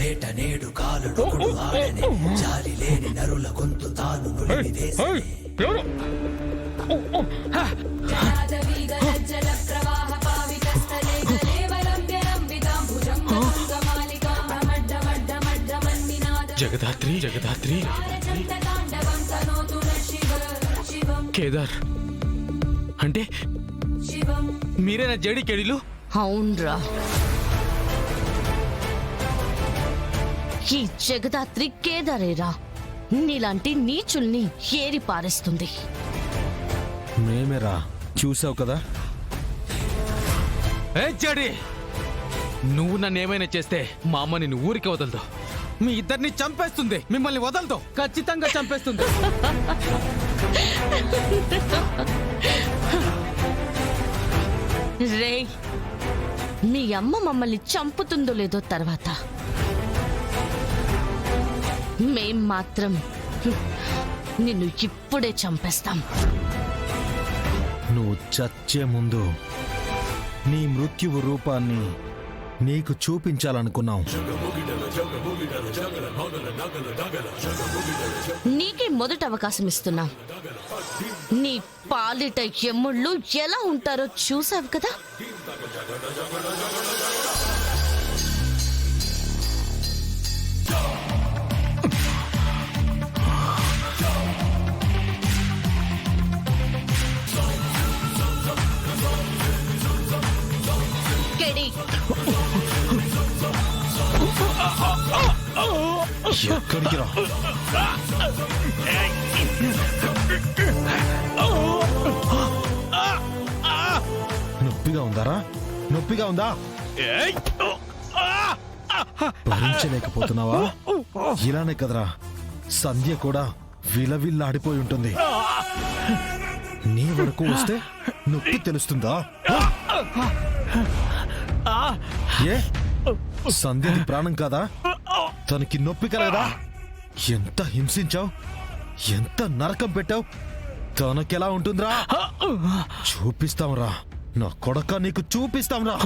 వేట నేడు కాలుడు ఆడనే జాలి లేని నరుల గొంతు తాను నులిమిదేశనే జగదాత్రి జగదాత్రి కేదార్ అంటే మీరేనా జేడి కేడీలు? అవునరా, ఈ జగదాత్రి కేదారేరా నీలాంటి నీచుల్ని ఏరి పారేస్తుంది. మేమేరా, చూసావు కదా. ఏ జేడి, నువ్వు నన్ను ఏమైనా చేస్తే మా అమ్మ నిన్ను ఊరికి వదలదు. మీ ఇద్దరిని చంపేస్తుంది. మిమ్మల్ని వదలదు, ఖచ్చితంగా చంపేస్తుంది. రే, మీ అమ్మ మమ్మల్ని చంపుతుందో లేదో తర్వాత, మేం మాత్రం నిన్ను ఇప్పుడే చంపేస్తాం. నువ్వు చచ్చే ముందు నీ మృత్యువు రూపాన్ని నీకు చూపించాలనుకున్నాం. నీకే మొదటి అవకాశం ఇస్తున్నాం. నీ పాలిట ఎమ్ముళ్ళు ఎలా ఉంటారో చూసావు కదా. ఎక్కడికి రా. నొప్పిగా ఉందారా? నొప్పిగా ఉందా? భరించలేకపోతున్నావా? ఇలానే కదరా సంధ్య కూడా విలవిల్లాడిపోయి ఉంటుంది. నీ వరకు వస్తే నొప్పి తెలుస్తుందా? ఏ సంధ్యది ప్రాణం కాదా? తనకి నొప్పి కలగదా? ఎంత హింసించావు, ఎంత నరకం పెట్టావు. తనకెలా ఉంటుందిరా? చూపిస్తాంరా నా కొడక, నీకు చూపిస్తాంరా.